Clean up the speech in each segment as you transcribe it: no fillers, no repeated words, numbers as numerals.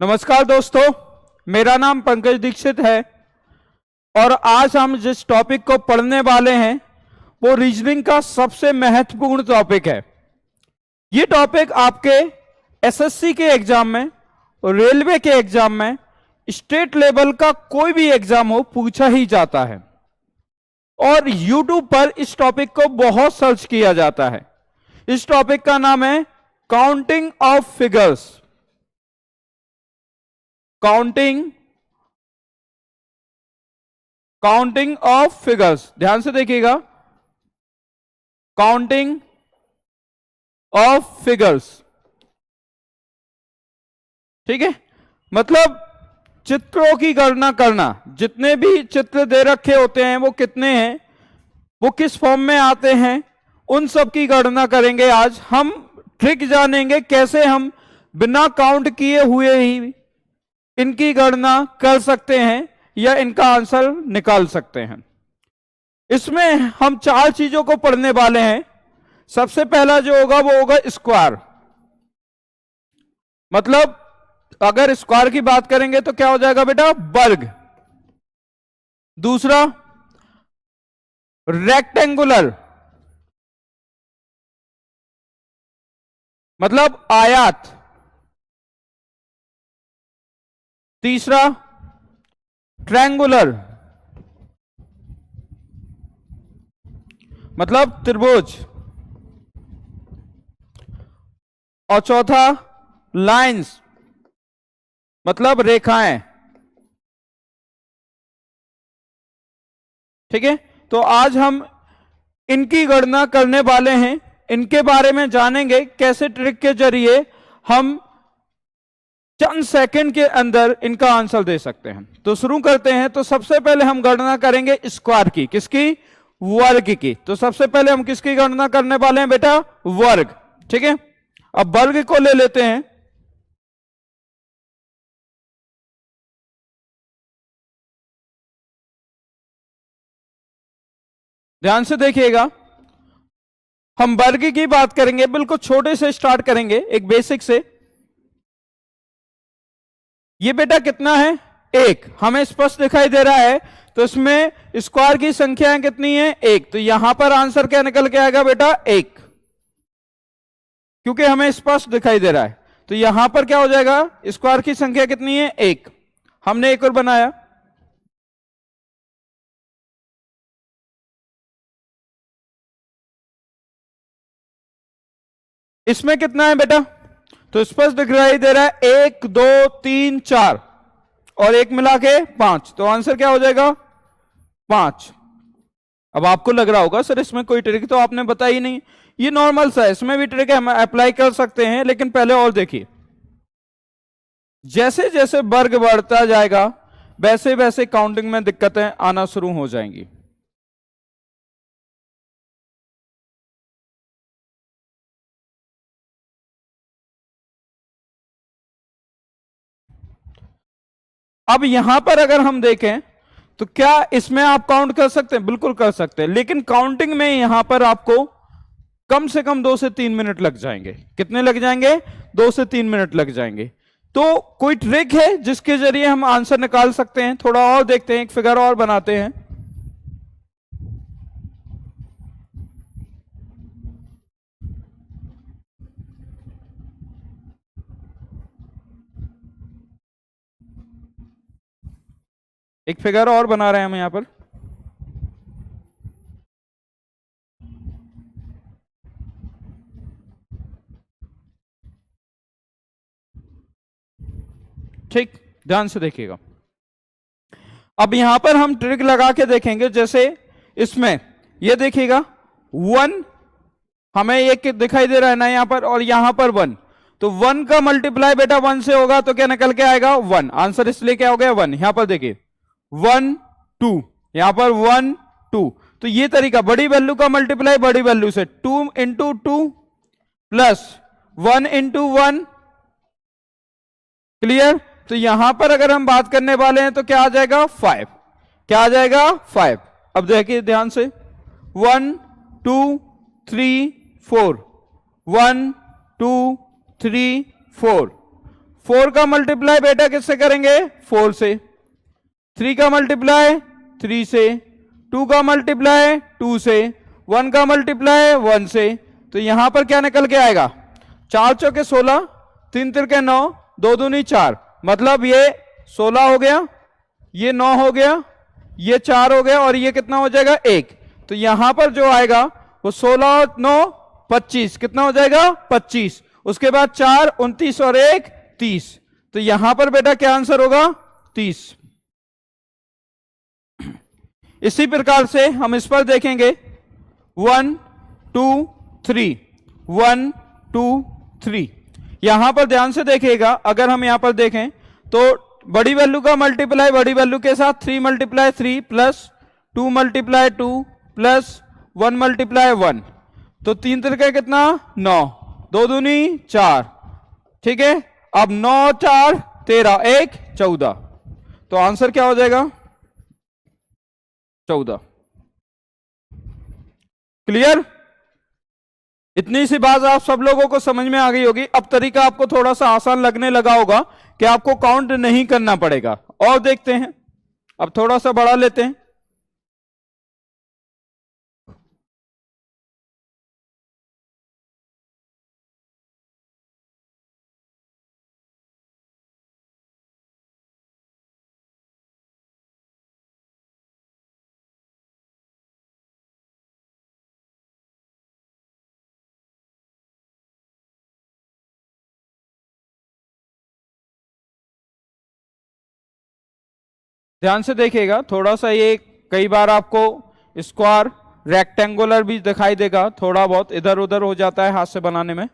नमस्कार दोस्तों, मेरा नाम पंकज दीक्षित है और आज हम जिस टॉपिक को पढ़ने वाले हैं वो रीजनिंग का सबसे महत्वपूर्ण टॉपिक है। ये टॉपिक आपके एसएससी के एग्जाम में, रेलवे के एग्जाम में, स्टेट लेवल का कोई भी एग्जाम हो पूछा ही जाता है और यूट्यूब पर इस टॉपिक को बहुत सर्च किया जाता है। इस टॉपिक का नाम है counting of figures. Counting of figures, ध्यान से देखिएगा। काउंटिंग ऑफ फिगर्स, ठीक है। मतलब चित्रों की गणना करना। जितने भी चित्र दे रखे होते हैं वो कितने हैं, वो किस फॉर्म में आते हैं, उन सब की गणना करेंगे। आज हम ट्रिक जानेंगे कैसे हम बिना काउंट किए हुए ही इनकी गणना कर सकते हैं या इनका आंसर निकाल सकते हैं। इसमें हम चार चीजों को पढ़ने वाले हैं। सबसे पहला जो होगा वो होगा स्क्वायर। मतलब अगर स्क्वायर की बात करेंगे तो क्या हो जाएगा बेटा, वर्ग। दूसरा रेक्टेंगुलर, मतलब आयत। तीसरा ट्रायंगुलर, मतलब त्रिभुज। और चौथा लाइंस, मतलब रेखाएं। ठीक है, तो आज हम इनकी गणना करने वाले हैं, इनके बारे में जानेंगे कैसे ट्रिक के जरिए हम चंद सेकंड के अंदर इनका आंसर दे सकते हैं। तो शुरू करते हैं। तो सबसे पहले हम गणना करेंगे स्क्वायर की। किसकी? वर्ग की। तो सबसे पहले हम किसकी गणना करने वाले हैं बेटा? वर्ग। ठीक है, अब वर्ग को ले लेते हैं। ध्यान से देखिएगा, हम वर्ग की बात करेंगे, बिल्कुल छोटे से स्टार्ट करेंगे, एक बेसिक से। ये बेटा कितना है? एक। हमें स्पष्ट दिखाई दे रहा है, तो इसमें स्क्वायर की संख्याएं कितनी है? एक। तो यहां पर आंसर क्या निकल के आएगा बेटा? एक, क्योंकि हमें स्पष्ट दिखाई दे रहा है। तो यहां पर क्या हो जाएगा? स्क्वायर की संख्या कितनी है? एक। हमने एक और बनाया। इसमें कितना है बेटा? तो स्पष्ट दिखाई दे रहा है 1 2 3 4 और एक मिला के 5। तो आंसर क्या हो जाएगा? 5। अब आपको लग रहा होगा सर इसमें कोई ट्रिक तो आपने बताई नहीं। ये नॉर्मल सा है, इसमें भी ट्रिक है, हम अप्लाई कर सकते हैं। लेकिन पहले और देखिए, जैसे जैसे वर्ग बढ़ता जाएगा वैसे वैसे काउंटिंग में दिक्कतें आना शुरू हो जाएंगी। अब यहां पर अगर हम देखें तो क्या इसमें आप काउंट कर सकते हैं? बिल्कुल कर सकते हैं, लेकिन काउंटिंग में यहां पर आपको कम से कम 2 से 3 मिनट लग जाएंगे। कितने लग जाएंगे? 2 से 3 मिनट लग जाएंगे। तो कोई ट्रिक है जिसके जरिए हम आंसर निकाल सकते हैं? थोड़ा और देखते हैं, एक फिगर और बनाते हैं। एक फिगर और बना रहे हैं हम यहां पर। ठीक, ध्यान से देखिएगा। अब यहां पर हम ट्रिक लगा के देखेंगे। जैसे इसमें ये देखिएगा 1 हमें एक दिखाई दे रहा है ना यहां पर, और यहां पर 1। तो 1 का मल्टीप्लाई बेटा 1 से होगा तो क्या निकल के आएगा? 1। आंसर इसलिए क्या हो गया? 1। यहां पर देखिए 1 2, यहां पर 1 2। तो ये तरीका, बड़ी वैल्यू का मल्टीप्लाई बड़ी वैल्यू से, 2 इंटू 2 प्लस 1 इंटू 1। क्लियर? तो यहां पर अगर हम बात करने वाले हैं तो क्या आ जाएगा? 5। क्या आ जाएगा? 5। अब देखिए ध्यान से, 1 2 3 4, 1 2 3 4, 4 का मल्टीप्लाई बेटा किससे करेंगे? 4 से। 3 का मल्टीप्लाई 3 से। 2 का मल्टीप्लाई 2 से। 1 का मल्टीप्लाई 1 से। तो यहां पर क्या निकल के आएगा? 4 चौके 16, 3 तिरके 9, 2 दूनी 4, मतलब ये 16 हो गया, ये 9 हो गया, ये 4 हो गया, और ये कितना हो जाएगा? 1। तो यहां पर जो आएगा वो 16 और 9 25, कितना हो जाएगा? 25। उसके बाद 4 29 और 1 30। तो यहां पर बेटा क्या आंसर होगा? 30। इसी प्रकार से हम इस पर देखेंगे 1 2 3, 1 2 3। यहां पर ध्यान से देखिएगा, अगर हम यहां पर देखें तो बड़ी वैल्यू का मल्टीप्लाई बड़ी वैल्यू के साथ 3 multiply 3 plus 2 multiply 2 plus 1 multiply 1, तो 3 तिरके कितना? 9, 2 दूनी 4, ठीक है। अब 9 4 13, 1 14, तो आंसर क्या हो जाएगा? 14। क्लियर? इतनी सी बात आप सब लोगों को समझ में आ गई होगी। अब तरीका आपको थोड़ा सा आसान लगने लगा होगा कि आपको काउंट नहीं करना पड़ेगा। और देखते हैं, अब थोड़ा सा बढ़ा लेते हैं। ध्यान से देखिएगा, थोड़ा सा ये कई बार आपको स्क्वायर रेक्टेंगुलर भी दिखाई देगा, थोड़ा बहुत इधर उधर हो जाता है हाथ से बनाने में,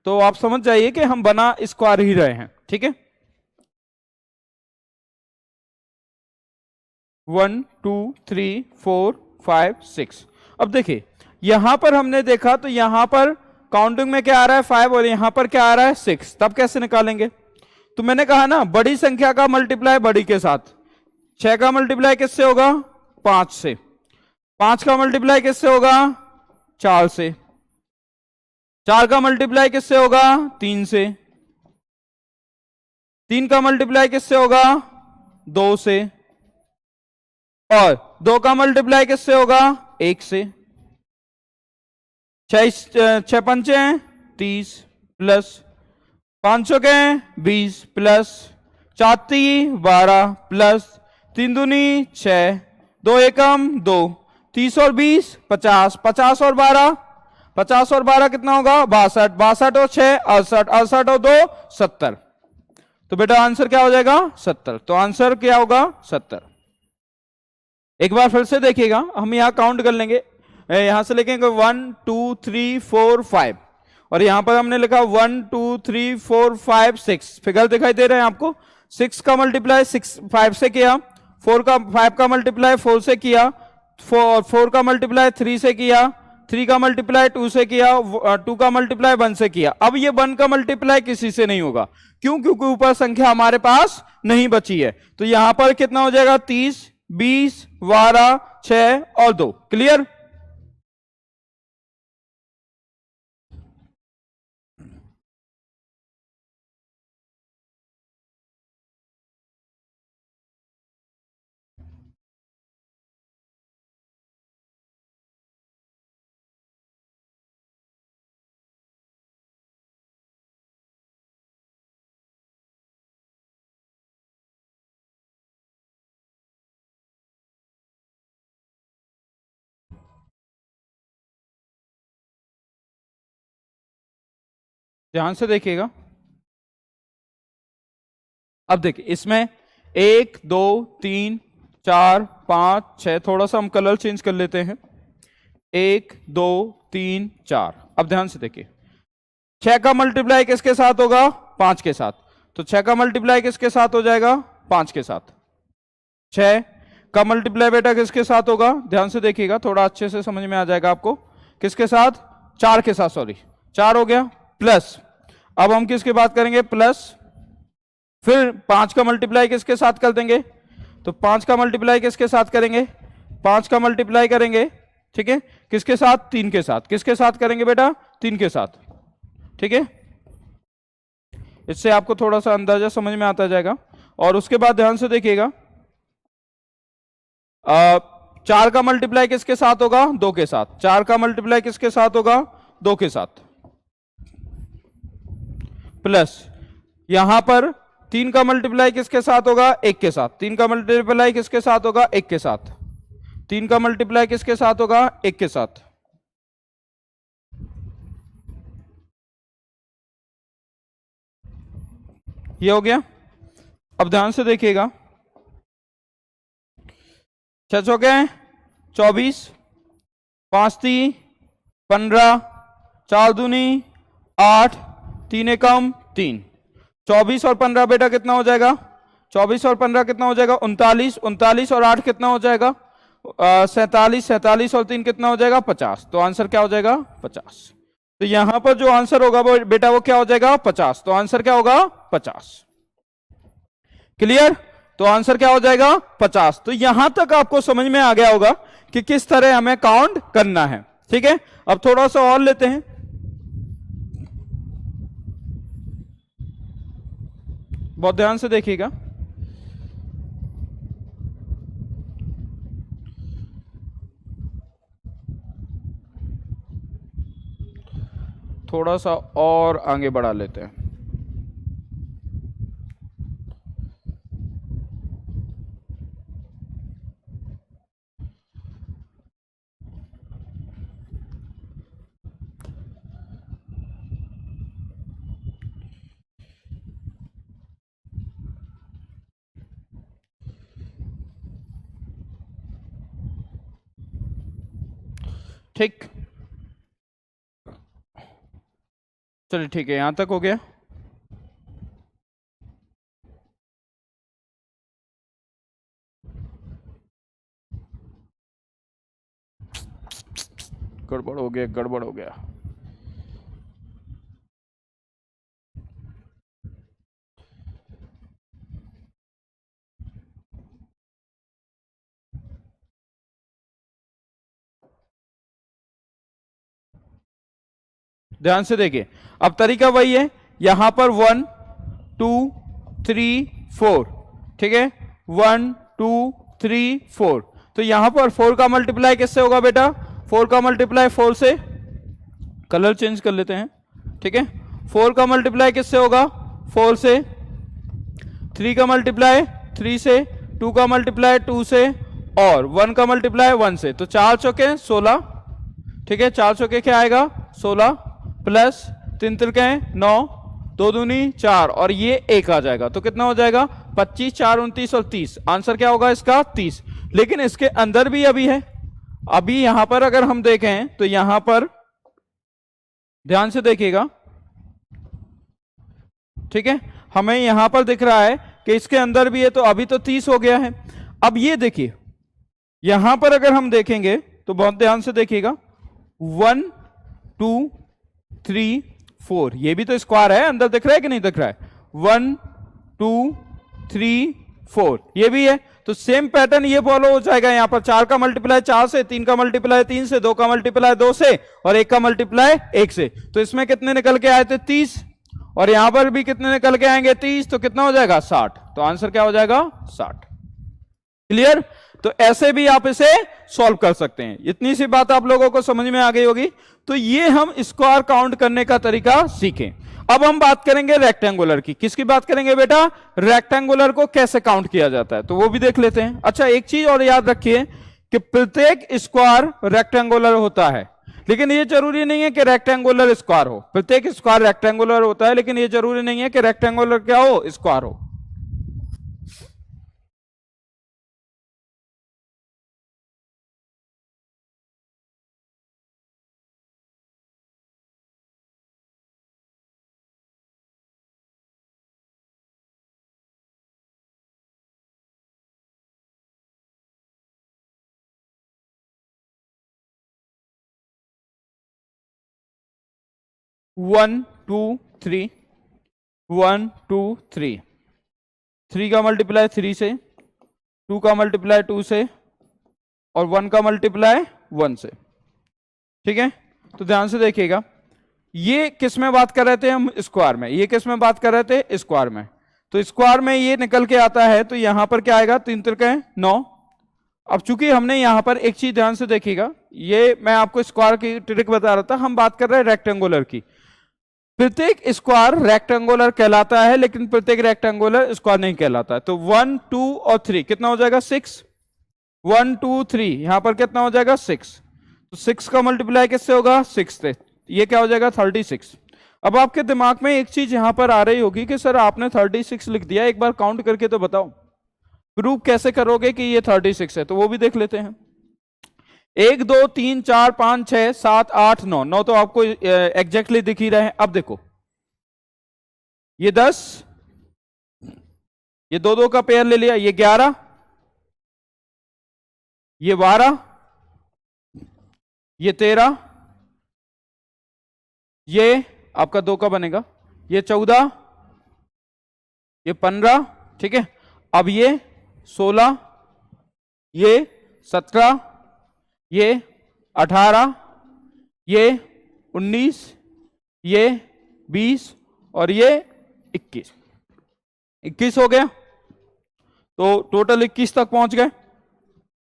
तो आप समझ जाइए कि हम बना स्क्वायर ही रहे हैं, ठीक है। 1 2 3 4 5 6। अब देखिए यहां पर हमने देखा तो यहां पर काउंटिंग में क्या आ रहा है? 5, और यहां पर क्या आ रहा है? 6। तब कैसे निकालेंगे? तो मैंने कहा ना, बड़ी संख्या का मल्टीप्लाई बड़ी के साथ। 6 का मल्टीप्लाई किससे होगा? 5 से। 5 का मल्टीप्लाई किससे होगा? 4 से। 4 का मल्टीप्लाई किससे होगा? 3 से। 3 का मल्टीप्लाई किससे होगा? 2 से। और 2 का मल्टीप्लाई किससे होगा? 1 से। 6 पंचे 30 प्लस 500 के 20 प्लस 4 12 प्लस 3 दूनी 6, 2 एकम 2, 30 और 20 50, 50 और 12, 50 और 12 कितना होगा? 62, 62 और 6 68, 68 और 2 70। तो बेटा आंसर क्या हो जाएगा? 70। तो आंसर क्या होगा? 70। एक बार फिर से देखिएगा, हम यहां काउंट कर लेंगे, यहां से लिखेंगे 1 2 3 4 5, और यहां पर हमने लिखा 1 2 3 4 5 6। फिगर दिखाई दे रहे हैं आपको? 6 का मल्टीप्लाई 5 से किया, 5 का मल्टीप्लाई 4 से किया, 4 का मल्टीप्लाई 3 से किया, 3 का मल्टीप्लाई 2 से किया, 2 का मल्टीप्लाई 1 से किया। अब ये 1 का मल्टीप्लाई किसी से नहीं होगा, क्यों? क्योंकि ऊपर संख्या हमारे पास नहीं बची है। तो यहां पर कितना हो जाएगा? 30 20 12 6 और 2। क्लियर? ध्यान से देखिएगा। अब देखिए इसमें 1 2 3 4 5 6, थोड़ा सा हम कलर चेंज कर लेते हैं। 1 2 3 4। अब ध्यान से देखिए, 6 का मल्टीप्लाई किसके साथ होगा? 5 के साथ। तो 6 का मल्टीप्लाई किसके साथ हो जाएगा? 5 के साथ। 6 का मल्टीप्लाई बेटा किसके साथ होगा? ध्यान से देखिएगा, थोड़ा अच्छे से समझ में आ जाएगा आपको। किसके साथ? 4 के साथ, सॉरी 4 हो गया। प्लस, अब हम किसकी बात करेंगे? प्लस, फिर 5 का मल्टीप्लाई किसके साथ कर देंगे? तो 5 का मल्टीप्लाई किसके साथ करेंगे? 5 का मल्टीप्लाई करेंगे, ठीक है, किसके साथ? 3 के साथ। किसके साथ करेंगे बेटा? 3 के साथ, ठीक है। इससे आपको थोड़ा सा अंदाजा समझ में आता जाएगा। और उसके बाद ध्यान से देखिएगा, 4 का मल्टीप्लाई किसके साथ होगा? 2 के साथ। 4 का मल्टीप्लाई किसके साथ होगा? 2 के साथ। प्लस यहां पर 3 का मल्टीप्लाई किसके साथ होगा? 1 के साथ। 3 का मल्टीप्लाई किसके साथ होगा? 1 के साथ। 3 का मल्टीप्लाई किसके साथ होगा? 1 के साथ। ये हो गया। अब ध्यान से देखिएगा, 6 हो गए 24, 5 3 15, 4 दूनी 8, 3 एकम 3। 24 और 15 बेटा कितना हो जाएगा? 24 और 15 कितना हो जाएगा? 39। 39 और 8 कितना हो जाएगा? 47। 47 और 3 कितना हो जाएगा? 50। तो आंसर क्या हो जाएगा? 50। तो यहां पर जो आंसर होगा वो बेटा वो क्या हो जाएगा? 50। तो आंसर क्या होगा? 50। क्लियर? तो आंसर क्या हो जाएगा? 50। तो यहां तक आपको समझ में आ गया होगा कि किस तरह हमें काउंट करना है। ठीक है, अब थोड़ा सा और लेते हैं। बहुत ध्यान से देखिएगा, थोड़ा सा और आगे बढ़ा लेते हैं। ठीक, चलिए ठीक है, यहां तक हो गया। गड़बड़ हो गया, गड़बड़ हो गया। ध्यान से देखिए, अब तरीका वही है। यहां पर 1 2 3 4, ठीक है, 1 2 3 4। तो यहां पर 4 का मल्टीप्लाई किससे होगा बेटा? 4 का मल्टीप्लाई 4 से, कलर चेंज कर लेते हैं, ठीक है। 4 का मल्टीप्लाई किससे होगा? 4 से। 3 का मल्टीप्लाई 3 से, 2 का मल्टीप्लाई 2 से, और 1 का मल्टीप्लाई 1 से। तो 4 चौके 16, ठीक है, 4 चौके क्या आएगा? 16 प्लस 3 तिरके 9, 2 दूनी 4, और ये 1 आ जाएगा। तो कितना हो जाएगा? 25, 4 29 और 30। आंसर क्या होगा इसका? 30। लेकिन इसके अंदर भी अभी है। अभी यहां पर अगर हम देखें तो यहां पर ध्यान से देखिएगा, ठीक है, हमें यहां पर दिख रहा है कि इसके अंदर भी है। तो अभी तो 30 हो गया है। अब ये देखिए, यहां पर अगर हम देखेंगे तो बहुत ध्यान से देखिएगा, 1 2 3 4, ये भी तो स्क्वायर है, अंदर दिख रहा है कि नहीं दिख रहा है? 1 2 3 4, ये भी है। तो सेम पैटर्न ये फॉलो हो जाएगा। यहां पर 4 का मल्टीप्लाई 4 से, 3 का मल्टीप्लाई 3 से, 2 का मल्टीप्लाई 2 से, और 1 का मल्टीप्लाई 1 से। तो इसमें कितने निकल के आए थे? 30। और यहां पर भी कितने निकल के आएंगे? 30। तो कितना हो जाएगा? 60। तो आंसर क्या हो जाएगा? 60। क्लियर? तो ऐसे भी आप इसे सॉल्व कर सकते हैं। इतनी सी बात आप लोगों को समझ में आ गई होगी। तो ये हम स्क्वायर काउंट करने का तरीका सीखें। अब हम बात करेंगे रेक्टेंगुलर की। किसकी बात करेंगे बेटा? रेक्टेंगुलर को कैसे काउंट किया जाता है, तो वो भी देख लेते हैं। अच्छा, एक चीज और याद रखिए कि प्रत्येक स्क्वायर रेक्टेंगुलर होता है, लेकिन ये जरूरी नहीं है कि रेक्टेंगुलर स्क्वायर हो। प्रत्येक स्क्वायर रेक्टेंगुलर होता है, लेकिन ये जरूरी नहीं है कि रेक्टेंगुलर क्या हो? स्क्वायर हो। वन टू थ्री, 1 2 3, 3 का मल्टीप्लाई 3 से, 2 का मल्टीप्लाई 2 से, और 1 का मल्टीप्लाई 1 से। ठीक है, तो ध्यान से देखिएगा, ये किस में बात कर रहे थे हम? स्क्वायर में। ये किस में बात कर रहे थे? स्क्वायर में। तो स्क्वायर में ये निकल के आता है, तो यहां पर क्या आएगा? 3 त्रिक 9। अब चूंकि हमने यहां पर एक चीज ध्यान से देखिएगा, ये मैं आपको स्क्वायर की ट्रिक बता रहा था, हम बात कर रहे हैं रेक्टेंगुलर की। प्रत्येक स्क्वायर रेक्टेंगुलर कहलाता है, लेकिन प्रत्येक रेक्टेंगुलर स्क्वायर नहीं कहलाता है। तो 1 2 और 3 कितना हो जाएगा? 6। 1 2 3 यहां पर कितना हो जाएगा? 6। तो 6 का मल्टीप्लाई किससे होगा? 6 से। ये क्या हो जाएगा? 36। अब आपके दिमाग में एक चीज यहां पर आ रही होगी कि सर आपने 36 लिख दिया, एक बार काउंट करके तो बताओ, प्रूव कैसे करोगे कि ये 36 है? तो वो भी देख लेते हैं। 1 2 3 4 5 6 7 8 9, 9 तो आपको एग्जैक्टली दिख ही रहे हैं। अब देखो, ये 10, ये 2 2 का पेयर ले लिया, ये 11, ये 12, ये 13, ये आपका 2 का बनेगा, ये 14, ये 15, ठीक है। अब ये 16, ये 17, ये 18, ये 19, ये 20 और ये 21। 21 हो गया, तो टोटल 21 तक पहुंच गए।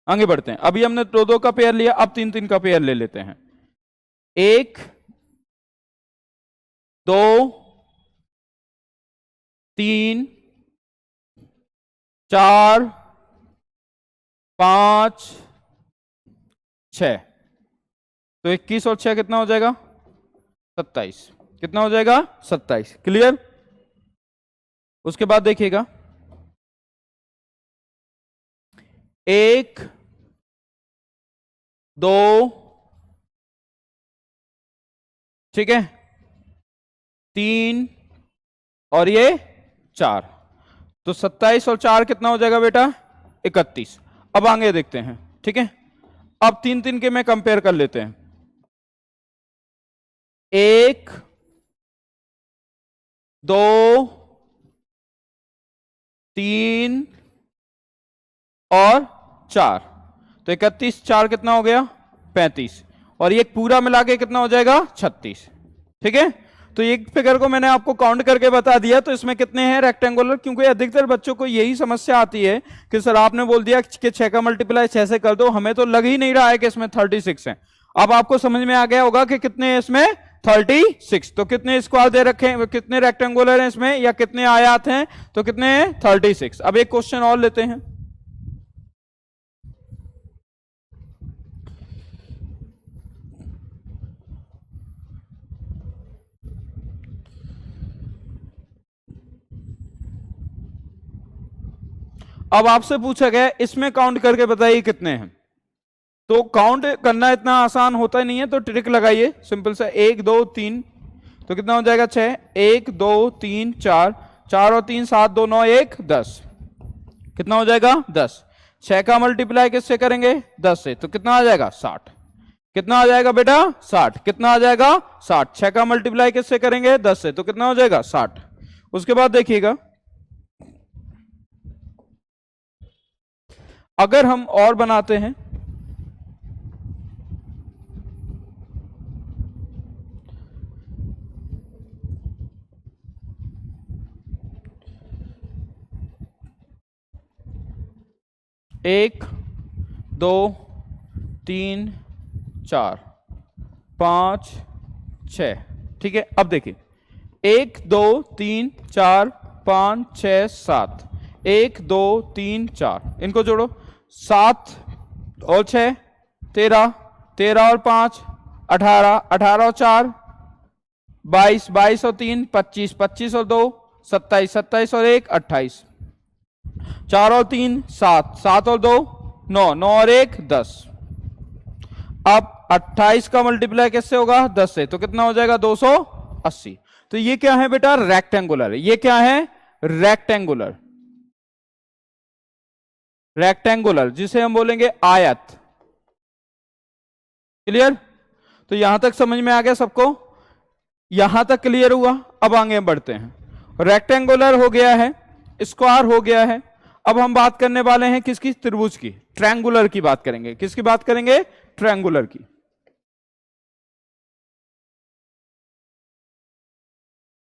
आगे बढ़ते हैं। अभी हमने 2 2 का पेयर लिया, अब 3 3 का पेयर ले लेते हैं। 1 2 3 4 5 6। तो 21 और 6 कितना हो जाएगा? 27। कितना हो जाएगा? 27। क्लियर? उसके बाद देखिएगा, 1 2, ठीक है, 3 और ये 4। तो 27 और 4 कितना हो जाएगा बेटा? 31। अब आगे देखते हैं, ठीक है। अब 3 3 के में कंपेयर कर लेते हैं। 1 2 3 और 4, तो 31 4 कितना हो गया? 35। और ये पूरा मिला के कितना हो जाएगा? 36। ठीक है, तो एक फिगर को मैंने आपको काउंट करके बता दिया। तो इसमें कितने हैं रेक्टेंगुलर? क्योंकि अधिकतर बच्चों को यही समस्या आती है कि सर आपने बोल दिया कि 6 का मल्टीप्लाई 6 से कर दो, हमें तो लग ही नहीं रहा है कि इसमें 36 है। अब आपको समझ में आ गया होगा कि कितने हैं इसमें? 36। तो कितने स्क्वायर दे रखे हैं, कितने रेक्टेंगुलर हैं इसमें, या कितने आयात हैं? तो कितने हैं? 36। अब एक क्वेश्चन और लेते हैं। अब आपसे पूछा गया इसमें काउंट करके बताइए कितने हैं। तो काउंट करना इतना आसान होता ही नहीं है, तो ट्रिक लगाइए सिंपल सा। 1 2 3, तो कितना हो जाएगा? 6। 1 2 3 4, 4 और 3 7 2 9 1 10। कितना हो जाएगा? 10। 6 का मल्टीप्लाई किससे करेंगे? 10 से, तो कितना आ जाएगा? 60। कितना आ जाएगा बेटा? 60। कितना आ जाएगा? 60। 6 का मल्टीप्लाई किससे करेंगे? 10 से, तो कितना हो जाएगा? 60। उसके बाद देखिएगा, अगर हम और बनाते हैं, एक 2 3 4 5 6, ठीक है। अब देखिए, 1 2 3 4 5 6 7, 1 2 3 4, इनको जोड़ो। 7 और 6 13, 13 और 5 18, 18 और 4 22, 22 और 3 25, 25 और 2 27, 27 और 1 28, 4 और 3 7, 7 और 2 9, 9 और 1 10। अब 28 का मल्टीप्लाई किससे होगा? 10 से, तो कितना हो जाएगा? 280। तो ये क्या है बेटा? रेक्टेंगुलर। ये क्या है? रेक्टेंगुलर। रेक्टेंगुलर जिसे हम बोलेंगे आयत। क्लियर? तो यहां तक समझ में आ गया सबको? यहां तक क्लियर हुआ? अब आगे बढ़ते हैं। रेक्टेंगुलर हो गया है, स्क्वायर हो गया है। अब हम बात करने वाले हैं किसकी? त्रिभुज की, ट्रायंगुलर की बात करेंगे। किसकी बात करेंगे? ट्रायंगुलर की।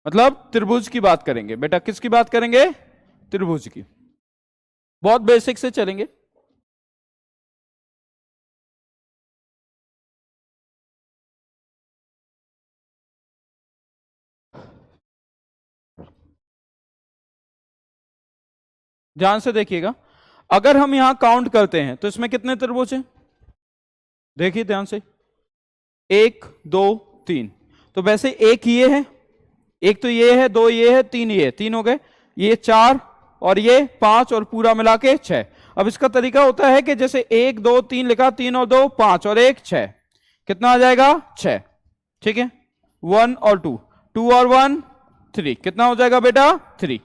मतलब त्रिभुज की बात करेंगे बेटा। किसकी बात करेंगे? त्रिभुज की। बहुत बेसिक से चलेंगे। ध्यान से देखिएगा, अगर हम यहां काउंट करते हैं तो इसमें कितने त्रिभुज हैं? देखिए ध्यान से, 1 2 3। तो वैसे एक ये है, एक तो ये है, 2 ये है, 3 ये है, 3 हो गए, ये 4 और ये 5 और पूरा मिला के 6। अब इसका तरीका होता है कि जैसे 1 2 3 लिखा, 3 और 2 5 और 1 6, कितना आ जाएगा? 6। ठीक है, 1 और 2, 2 और 1 3, कितना हो जाएगा बेटा? 3।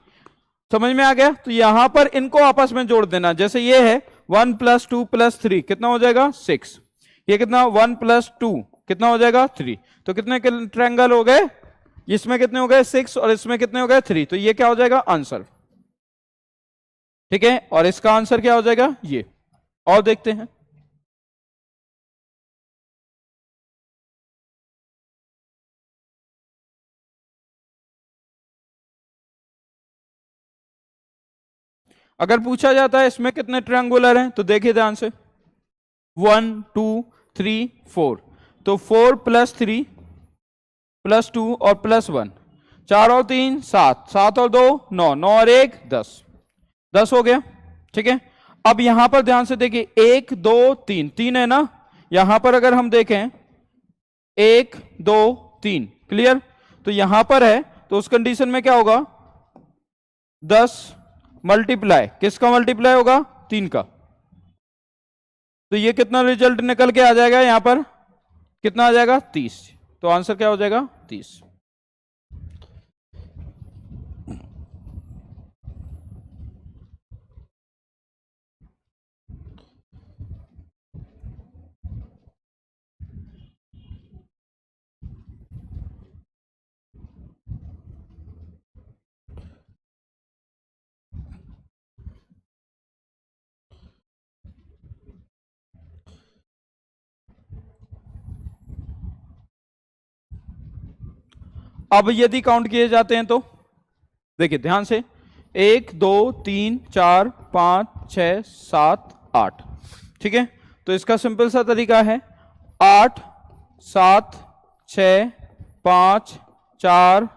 समझ में आ गया? तो यहां पर इनको आपस में जोड़ देना। जैसे ये है 1 + 2 + 3, कितना हो जाएगा? 6। ये कितना? 1 + 2 कितना हो जाएगा? 3। तो कितने ट्रायंगल हो गए? इसमें कितने हो गए? 6 और इसमें कितने हो गए? 3। तो ये क्या हो जाएगा? आंसर। ठीक है, और इसका आंसर क्या हो जाएगा? ये। और देखते हैं, अगर पूछा जाता है इसमें कितने ट्रायंगुलर हैं, तो देखिए ध्यान से, 1 2 3 4। तो 4 + 3 + 2 और +1, 4 और 3 7, 7 और 2 9, 9 और 1 10, 10 हो गया। ठीक है, अब यहां पर ध्यान से देखिए, 1 2 3, 3 है ना, यहां पर अगर हम देखें 1 2 3, क्लियर? तो यहां पर है, तो उस कंडीशन में क्या होगा? 10 मल्टीप्लाई, किसका मल्टीप्लाई होगा? 3 का। तो ये कितना रिजल्ट निकल के आ जाएगा? यहां पर कितना आ जाएगा? 30। तो आंसर क्या हो जाएगा? 30। अब यदि काउंट किए जाते हैं तो देखिए ध्यान से, 1 2 3 4 5 6 7 8। ठीक है, तो इसका सिंपल सा तरीका है, 8 7 6 5 4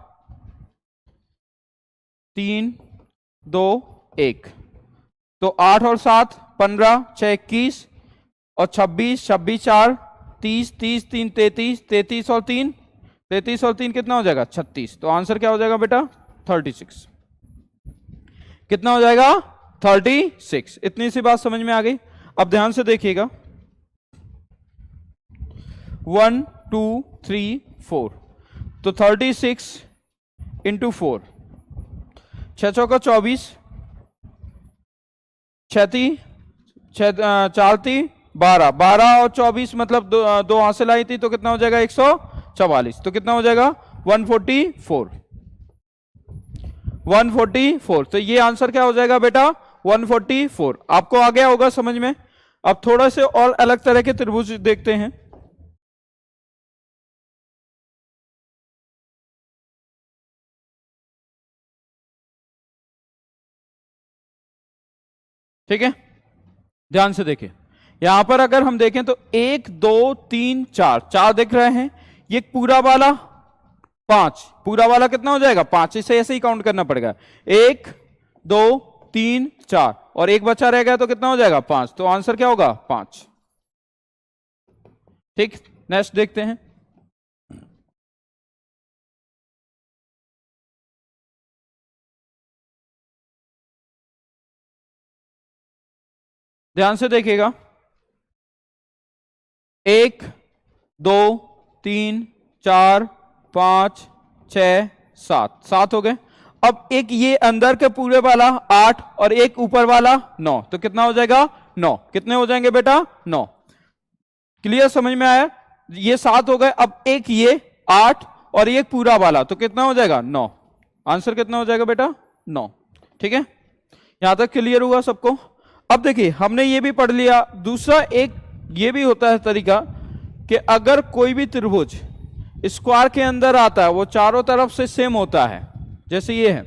3 2 1। तो 8 और 7 15, 6 21 और 26, 26 4 30, 30 3 33, 33 और 3 33 और 3 कितना हो जाएगा? 36। तो आंसर क्या हो जाएगा बेटा? 36। कितना हो जाएगा? 36। इतनी सी बात समझ में आ गई। अब ध्यान से देखिएगा, 1 2 3 4, तो 36 इंटू 4, 6 चौका 24, 4 12, 12 और 24 मतलब दो हासिल आई थी, तो कितना हो जाएगा? 144। तो कितना हो जाएगा? 144। 144। तो ये आंसर क्या हो जाएगा बेटा? 144। आपको आ गया होगा समझ में। अब थोड़ा से और अलग तरह के त्रिभुज देखते हैं। ठीक है, ध्यान से देखिए, यहां पर अगर हम देखें तो 1 2 3 4, 4 दिख रहे हैं, ये पूरा वाला 5, पूरा वाला कितना हो जाएगा? 5। इसे ऐसे ही काउंट करना पड़ेगा, 1 2 3 4 और एक बचा रह गया, तो कितना हो जाएगा? 5। तो आंसर क्या होगा? 5। ठीक, नेक्स्ट देखते हैं। ध्यान से देखिएगा, 1 2 3 4 5 6 7, 7 हो गए। अब एक ये अंदर के पूरे वाला 8 और एक ऊपर वाला 9, तो कितना हो जाएगा? 9। कितने हो जाएंगे बेटा? 9। क्लियर, समझ में आया? ये 7 हो गए। अब एक ये 8 और एक पूरा वाला, तो कितना हो जाएगा? 9। आंसर कितना हो जाएगा बेटा? 9। ठीक है, यहां तक क्लियर हुआ सबको? अब देखिए, हमने ये भी पढ़ लिया। दूसरा एक ये भी होता है तरीका कि अगर कोई भी त्रिभुज स्क्वायर के अंदर आता है वो चारों तरफ से सेम होता है, जैसे ये है,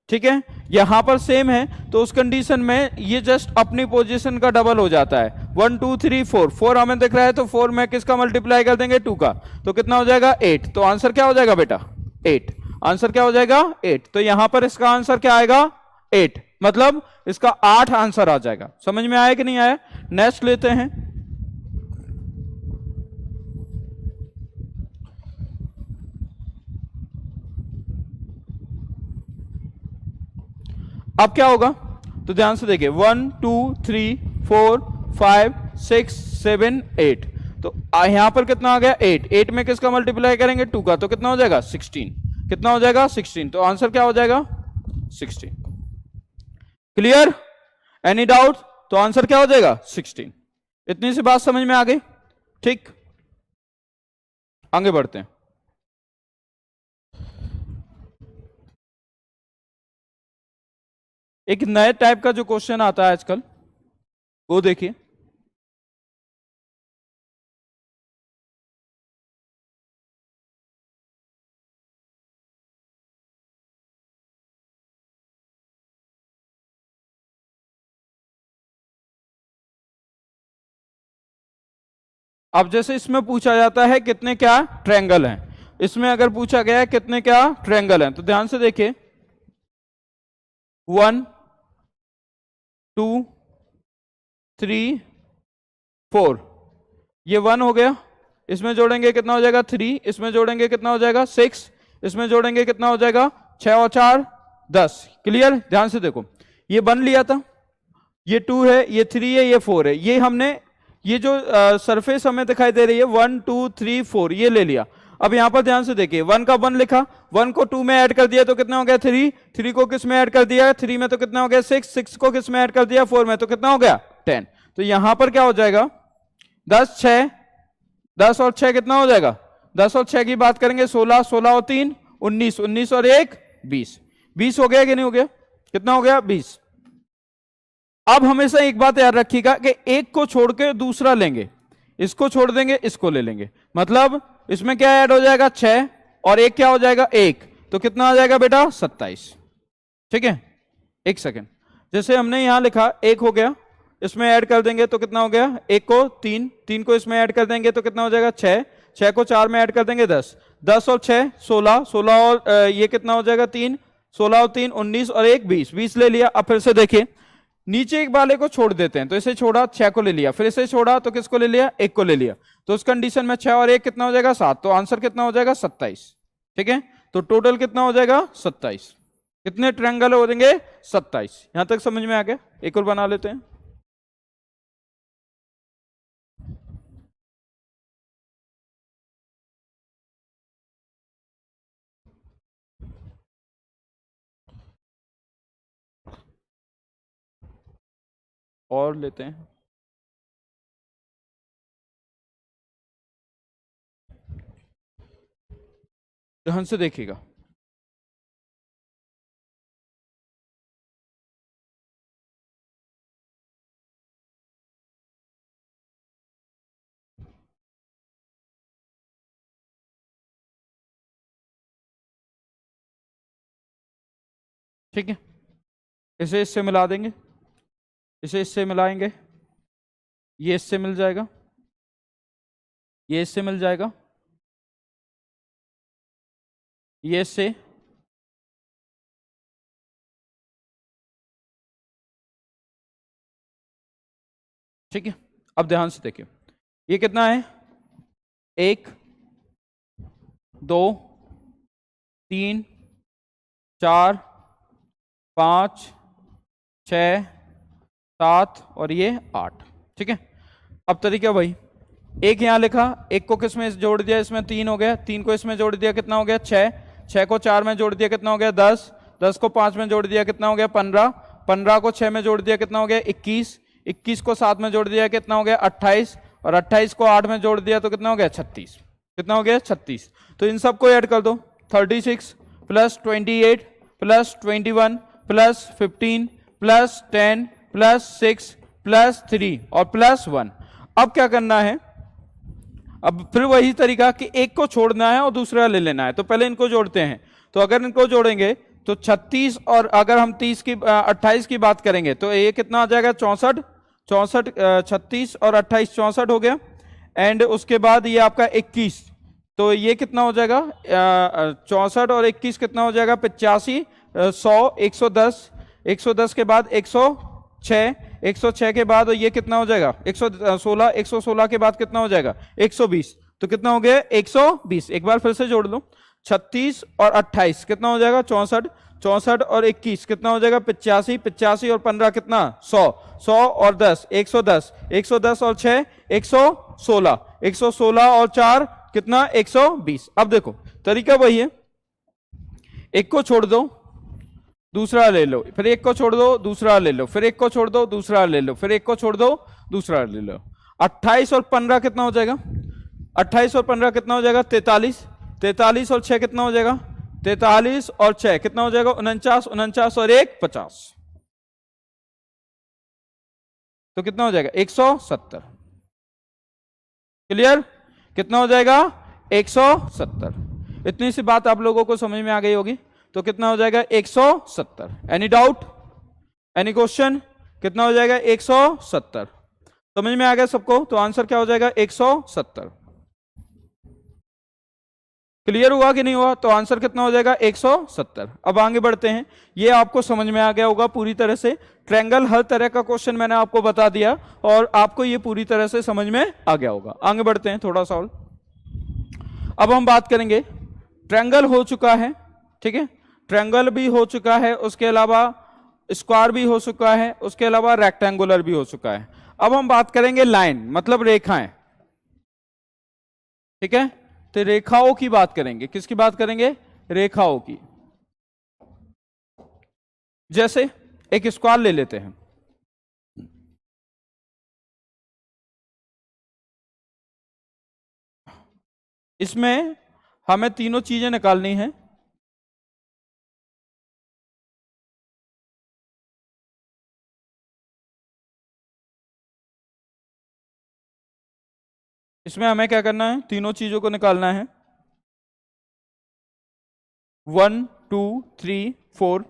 ठीक है, यहां पर सेम है, तो उस कंडीशन में ये जस्ट अपनी पोजीशन का डबल हो जाता है। 1 2 3 4, 4 हमें दिख रहा है तो 4 में किसका मल्टीप्लाई कर देंगे, 2 का, तो कितना हो जाएगा 8। तो आंसर क्या हो जाएगा बेटा 8, आंसर क्या हो जाएगा 8। तो यहां पर इसका आंसर क्या आएगा 8, मतलब इसका 8 आंसर आ जाएगा। समझ में आया कि नहीं आया? नेक्स्ट लेते हैं। अब क्या होगा तो ध्यान से देखिए 1 2 3 4 5 6 7 8, तो यहां पर कितना आ गया 8, 8 में किसका मल्टीप्लाई करेंगे 2 का, तो कितना हो जाएगा 16, कितना हो जाएगा 16, तो आंसर क्या हो जाएगा 16। क्लियर? Any doubt? तो आंसर क्या हो जाएगा 16। इतनी सी बात समझ में आ गई? ठीक, आगे बढ़ते हैं। एक नए टाइप का जो क्वेश्चन आता है आजकल, वो देखिए। अब जैसे इसमें पूछा जाता है कितने क्या ट्रायंगल हैं, इसमें अगर पूछा गया है कितने क्या ट्रायंगल हैं, तो ध्यान से देखिए 1 2 3 4, ये 1 हो गया, इसमें जोड़ेंगे कितना हो जाएगा 3, इसमें जोड़ेंगे कितना हो जाएगा 6, इसमें जोड़ेंगे कितना हो जाएगा 6 और 4 10। क्लियर? ध्यान से देखो, ये 1 लिया था, ये 2 है, ये 3 है, ये 4 है, ये हमने ये जो सरफेस हमें दिखाई दे रही है 1 2 3 4 ये ले लिया। अब यहां पर ध्यान से देखिए 1 का 1 लिखा, 1 को 2 में ऐड कर दिया तो कितना हो गया 3, 3 को किस में ऐड कर दिया 3 में, तो कितना हो गया 6, 6 को किस में ऐड कर दिया 4 में, तो कितना हो गया 10। तो यहां पर क्या हो जाएगा 10 6, 10 और 6 कितना हो जाएगा, 10 और 6 की बात करेंगे 16, 16 और 3 19, 19 और 1 20, 20 हो गया कि नहीं हो गया, कितना हो गया 20। अब हमेशा एक बात याद रखिएगा कि एक को छोड़ के दूसरा लेंगे, इसको छोड़ देंगे इसको ले लेंगे, मतलब इसमें क्या ऐड हो जाएगा 6 और एक क्या हो जाएगा 1, तो कितना आ जाएगा बेटा 27। ठीक है, एक सेकेंड, जैसे हमने यहां लिखा 1 हो गया, इसमें ऐड कर देंगे तो कितना हो गया, 1 को 3, 3 को इसमें ऐड कर देंगे तो कितना हो जाएगा 6, 6 को 4 में ऐड कर देंगे 10, 10 और 6 16, 16 और ये कितना हो जाएगा 3, 16 और 3 19 और 1 20, 20 ले लिया। अब फिर से देखिए नीचे एक वाले को छोड़ देते हैं, तो इसे छोड़ा 6 को ले लिया, फिर इसे छोड़ा तो किसको ले लिया 1 को ले लिया, तो उस कंडीशन में 6 और 1 कितना हो जाएगा 7, तो आंसर कितना हो जाएगा 27। ठीक है, तो टोटल कितना हो जाएगा 27। कितने ट्रायंगल हो जाएंगे 27। यहां तक समझ में आ गया? एक और बना लेते हैं। और लेते हैं, ध्यान से देखिएगा। ठीक है, इसे इससे मिला देंगे, इसे इससे मिलाएंगे, ये इससे मिल जाएगा, ये इससे मिल जाएगा, ये इससे, ठीक है। अब ध्यान से देखिए ये कितना है 1 2 3 4 5 6 7 और ये 8। ठीक है, अब तरीका भाई, एक यहां लिखा, एक को किस में जोड़ दिया, इसमें 3 हो गया, 3 को इसमें जोड़ दिया कितना हो गया 6, 6 को 4 में जोड़ दिया कितना हो गया 10, 10 को 5 में जोड़ दिया कितना हो गया 15, 15 को 6 में जोड़ दिया कितना हो गया 21, 21 को 7 में जोड़ दिया कितना हो गया 28, और 28 को 8 में जोड़ दिया तो कितना हो गया 36। कितना हो गया 36। तो इन सबको ऐड कर दो, 36 plus 28 plus 21 plus 15 plus 10 plus 6 plus 3 और प्लस 1। अब क्या करना है, अब फिर वही तरीका कि एक को छोड़ना है और दूसरा ले लेना है, तो पहले इनको जोड़ते हैं। तो अगर इनको जोड़ेंगे तो 36 और अगर हम 28 की बात करेंगे तो ये कितना आ जाएगा 64, 36 और 28 64 हो गया। एंड उसके बाद ये आपका 21, तो ये कितना हो जाएगा 64 और 21 कितना हो जाएगा 85, 100, 110, 110 के बाद 106, 106 के बाद ये कितना हो जाएगा 116, 116 के बाद कितना हो जाएगा 120, तो कितना हो गया 120। एक बार फिर से जोड़ लो, 36 और 28 कितना हो जाएगा 64, 64 और 21 कितना हो जाएगा 85, 85 और 15 कितना 100, 100 और 10 110, 110 और 6 116, 116 और 4 कितना 120। अब देखो तरीका वही है, एक को छोड़ दो दूसरा ले लो, फिर एक को छोड़ दो दूसरा ले लो, फिर एक को छोड़ दो दूसरा ले लो, फिर एक को छोड़ दो दूसरा ले लो। 28 और 15 कितना हो जाएगा 28 और 15 कितना हो जाएगा 43, 43 और 6 कितना हो जाएगा 43 और 6 कितना हो जाएगा 49, 49 और 1 50, तो कितना हो जाएगा 170। क्लियर, कितना हो जाएगा 170। इतनी सी बात आप लोगों को समझ में आ गई होगी, तो कितना हो जाएगा 170। एनी डाउट, एनी क्वेश्चन, कितना हो जाएगा 170। समझ में आ गया सबको, तो आंसर क्या हो जाएगा 170। क्लियर हुआ कि नहीं हुआ, तो आंसर कितना हो जाएगा 170। अब आगे बढ़ते हैं, ये आपको समझ में आ गया होगा पूरी तरह से, ट्रायंगल हर तरह का क्वेश्चन मैंने आपको बता दिया और आपको ये पूरी तरह से समझ में आ गया होगा। आगे बढ़ते हैं थोड़ा सा और, अब हम बात करेंगे ट्रायंगल हो चुका है, ठीक है, ट्रायंगल भी हो चुका है, उसके अलावा स्क्वायर भी हो चुका है, उसके अलावा रेक्टेंगुलर भी हो चुका है। अब हम बात करेंगे लाइन मतलब रेखाएं, ठीक है, तो रेखाओं की बात करेंगे। किसकी बात करेंगे, रेखाओं की। जैसे एक स्क्वायर ले लेते हैं, इसमें हमें तीनों चीजें निकालनी है। इसमें हमें क्या करना है, तीनों चीजों को निकालना है। 1 2 3 4,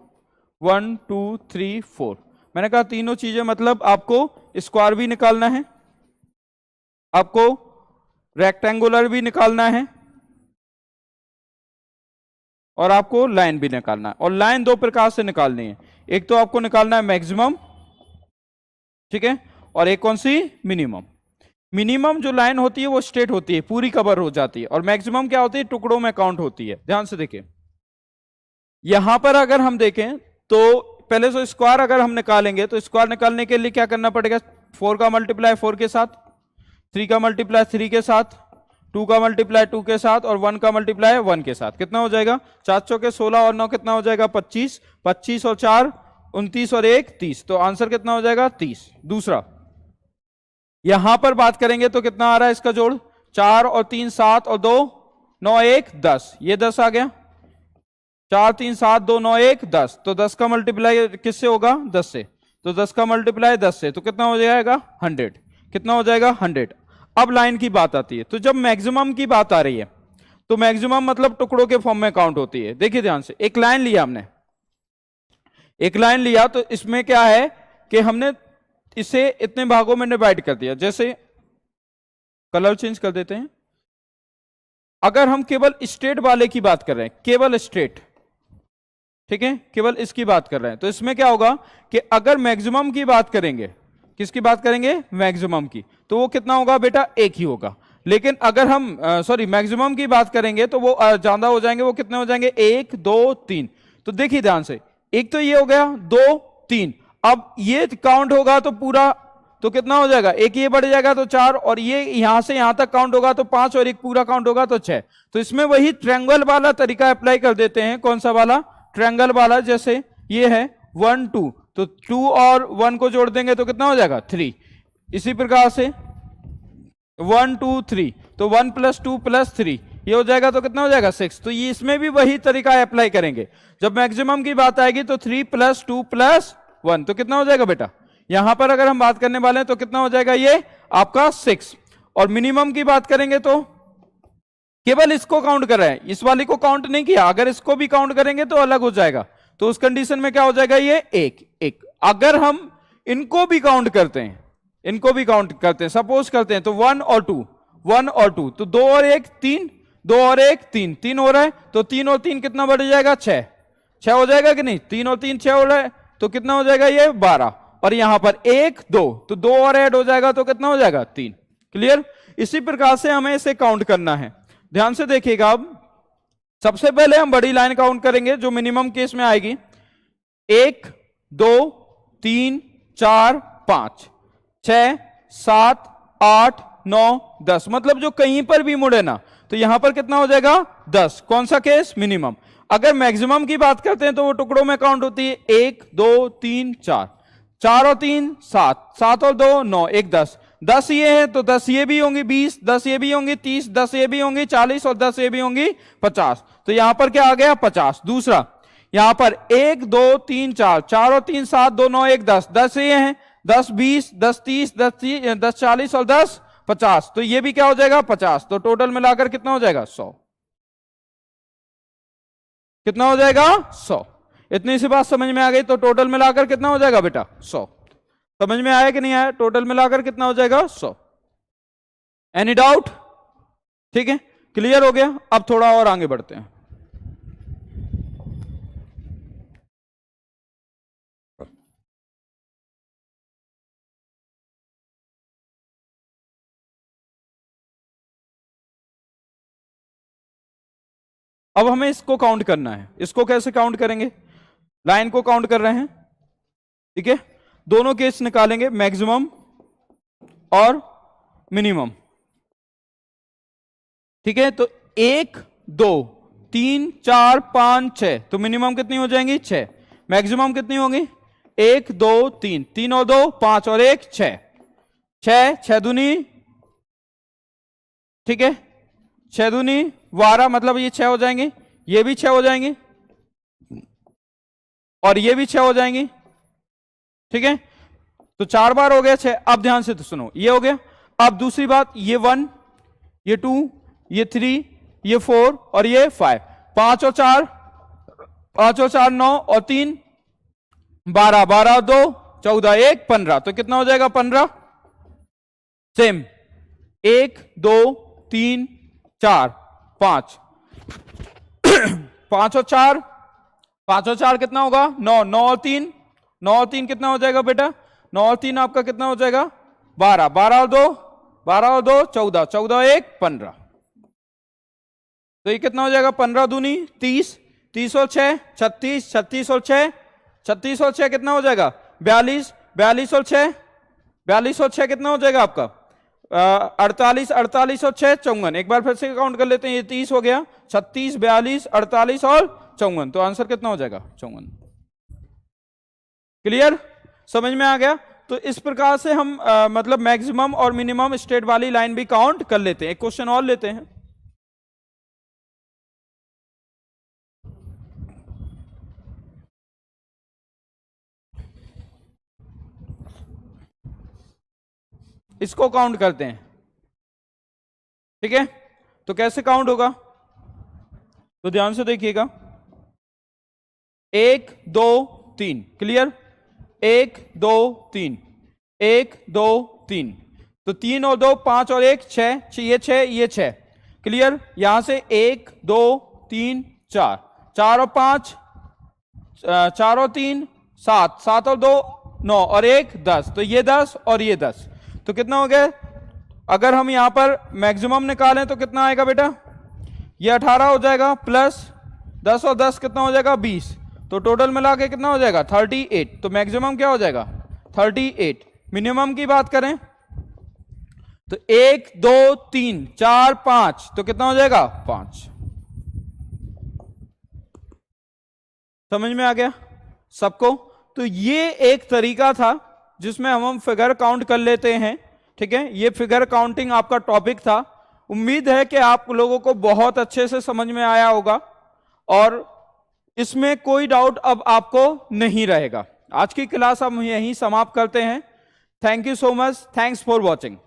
1 2 3 4। मैंने कहा तीनों चीजें मतलब आपको स्क्वायर भी निकालना है, आपको रेक्टेंगुलर भी निकालना है और आपको लाइन भी निकालना है। और लाइन दो प्रकार से निकालनी है, एक तो आपको निकालना है मैक्सिमम, ठीक है, और एक कौन सी मिनिमम। मिनिमम जो लाइन होती है वो स्ट्रेट होती है, पूरी कवर हो जाती है, और मैक्सिमम क्या होती है टुकड़ों में काउंट होती है। ध्यान से देखिए, यहां पर अगर हम देखें तो पहले तो स्क्वायर अगर हम निकालेंगे तो स्क्वायर निकालने के लिए क्या करना पड़ेगा, 4 का मल्टीप्लाई 4 के साथ, 3 का मल्टीप्लाई 3 के साथ, 2 का मल्टीप्लाई 2 के साथ और 1 का मल्टीप्लाई 1 के साथ। कितना हो जाएगा 4 चौके 16 और 9 कितना हो जाएगा 25, 25 और 4 29 और 1 30, तो आंसर कितना हो जाएगा 30। दूसरा यहां पर बात करेंगे तो कितना आ रहा है इसका जोड़, 4 और 3 7 और 2 9 1 10, ये 10 आ गया, 4 3 7 2 9 1 10, तो 10 का मल्टीप्लाई किससे होगा 10 से, तो 10 का मल्टीप्लाई 10 से, तो कितना हो जाएगा 100, कितना हो जाएगा 100। अब लाइन की बात आती है, तो जब मैक्सिमम की बात आ रही है तो मैक्सिमम मतलब टुकड़ों के फॉर्म में काउंट होती है। देखिए ध्यान से, एक लाइन लिया हमने, एक लाइन लिया तो इसमें क्या है कि हमने इसे इतने भागों में डिवाइड कर दिया। जैसे कलर चेंज कर देते हैं, अगर हम केवल स्ट्रेट वाले की बात कर रहे हैं, केवल स्ट्रेट, ठीक है, केवल इसकी बात कर रहे हैं, तो इसमें क्या होगा कि अगर मैक्सिमम की बात करेंगे, किसकी बात करेंगे मैक्सिमम की, तो वो कितना होगा बेटा एक ही होगा। लेकिन अगर हम मैक्सिमम की बात करेंगे तो वो ज्यादा हो जाएंगे, वो कितने हो जाएंगे 1 2 3। तो देखिए ध्यान से, एक तो ये हो गया 2 3, अब ये काउंट होगा तो पूरा, तो कितना हो जाएगा, एक ये बढ़ जाएगा तो 4, और ये यहां से यहां तक काउंट होगा तो 5, और एक पूरा काउंट होगा तो 6। तो इसमें वही ट्रायंगल वाला तरीका अप्लाई कर देते हैं। कौन सा वाला, ट्रायंगल वाला। जैसे ये है 1 2, तो 2 और 1 को जोड़ देंगे तो कितना हो जाएगा 3। इसी प्रकार से 1 2 3, तो 1 + 2 + 3 ये हो जाएगा तो कितना हो जाएगा 6। तो ये इसमें भी वही तरीका अप्लाई करेंगे। जब मैक्सिमम की बात आएगी तो 3 + 2 + 1, तो कितना हो जाएगा बेटा, यहां पर अगर हम बात करने वाले हैं तो कितना हो जाएगा ये आपका 6। और मिनिमम की बात करेंगे तो केवल इसको काउंट कर रहे हैं, इस वाली को काउंट नहीं किया। अगर इसको भी काउंट करेंगे तो अलग हो जाएगा, तो उस कंडीशन में क्या हो जाएगा, ये एक एक। अगर हम इनको भी काउंट करते हैं, इनको भी काउंट करते हैं, सपोज करते हैं, तो 1 और 2, 1 और 2, तो 2 और 1 3, 2 और 1 3, 3 हो रहा है, तो 3 और 3 कितना बढ़ जाएगा, 6, 6 हो जाएगा कि नहीं, 3 और 3 6 हो रहा है, तो कितना हो जाएगा ये 12, और यहां पर 1 2, तो 2 और ऐड हो जाएगा तो कितना हो जाएगा 3। क्लियर? इसी प्रकार से हमें इसे काउंट करना है। ध्यान से देखिएगा, अब सबसे पहले हम बड़ी लाइन काउंट करेंगे जो मिनिमम केस में आएगी, 1 2 3 4 5 6 7 8 9 10, मतलब जो कहीं पर भी मुड़े ना, तो यहां पर कितना हो जाएगा 10। कौन सा केस, मिनिमम। अगर मैक्सिमम की बात करते हैं तो वो टुकड़ों में काउंट होती है, 1 2 3 4, 4 और 3 7, 7 और 2 9, 1 10, 10 ये है तो 10 ये भी होंगी 20, 10 ये भी होंगी 30, 10 ये भी होंगी 40 और 10 ये भी होंगी 50, तो यहां पर क्या आ गया 50। दूसरा यहां पर 1 2 3 4, 4 और 3 7, 2 9 1 10, 10 ये हैं, 10 20, 10 30, 10 40 और 10 50, तो ये भी क्या हो जाएगा 50, तो टोटल मिलाकर कितना हो जाएगा 100। कितना हो जाएगा 100। इतनी सी बात समझ में आ गई, तो टोटल मिलाकर कितना हो जाएगा बेटा 100। समझ में आया कि नहीं आया? टोटल मिलाकर कितना हो जाएगा 100। Any doubt? ठीक है, क्लियर हो गया। अब थोड़ा और आगे बढ़ते हैं। अब हमें इसको काउंट करना है। इसको कैसे काउंट करेंगे? लाइन को काउंट कर रहे हैं, ठीक है, दोनों केस निकालेंगे, मैक्सिमम और मिनिमम। ठीक है, तो 1 2 3 4 5 6, तो मिनिमम कितनी हो जाएंगी 6, मैक्सिमम कितनी होगी 1 2 3, 3 और 2 5 और 1 6, 6 6 दूनी, ठीक है, 6 दूनी 12, मतलब ये 6 हो जाएंगे, ये भी 6 हो जाएंगे और ये भी 6 हो जाएंगी। ठीक है, तो 4 बार हो गया 6। अब ध्यान से तो सुनो, ये हो गया। अब दूसरी बात, ये 1, ये 2, ये 3, ये 4 और ये 5, 5 और 4, 5 और 4 9 और 3 12, 12 और 2 14, 1 15, तो कितना हो जाएगा 15। सेम 1 2 3 4 5, 5 और 4, 5 और 4 कितना होगा 9, 9 और 3, 9 और 3 कितना हो जाएगा बेटा 9 और 3 आपका कितना हो जाएगा 12, 12 और 2, 12 और 2 14, 14 और 1 15, तो ये कितना हो जाएगा 15 दूनी 30, 30 और 6 36, 36 और 6, 36 और 6 कितना हो जाएगा 42, 42 और 6, 42 और 6 कितना हो जाएगा आपका 48, 48 और 6 54। एक बार फिर से काउंट कर लेते हैं, ये 30 हो गया, 36 42 48 और 54, तो आंसर कितना हो जाएगा 54। क्लियर? समझ में आ गया? तो इस प्रकार से हम मतलब मैक्सिमम और मिनिमम स्टेट वाली लाइन भी काउंट कर लेते हैं। एक क्वेश्चन और लेते हैं। इसको काउंट करते हैं, ठीक है, तो कैसे काउंट होगा, तो ध्यान से देखिएगा, 1 2 3, क्लियर, 1 2 3, 1 2 3, तो 3 और 2 5 और 1 6, ये 6 ये 6, क्लियर। यहां से 1 2 3 4, 4 और 5 4 और 3 7, 7 और 2 9 और 1 10, तो ये 10 और ये 10, तो कितना हो गया। अगर हम यहां पर मैक्सिमम निकालें तो कितना आएगा बेटा, ये 18 हो जाएगा, प्लस 10 और 10 कितना हो जाएगा 20, तो टोटल मिला के कितना हो जाएगा 38, तो मैक्सिमम क्या हो जाएगा 38। मिनिमम की बात करें तो 1 2 3 4 5, तो कितना हो जाएगा 5। समझ में आ गया सबको? तो ये एक तरीका था जिसमें हम फिगर काउंट कर लेते हैं, ठीक है। ये फिगर काउंटिंग आपका टॉपिक था। उम्मीद है कि आप लोगों को बहुत अच्छे से समझ में आया होगा और इसमें कोई डाउट अब आपको नहीं रहेगा। आज की क्लास हम यहीं समाप्त करते हैं। Thank you so much, thanks for watching.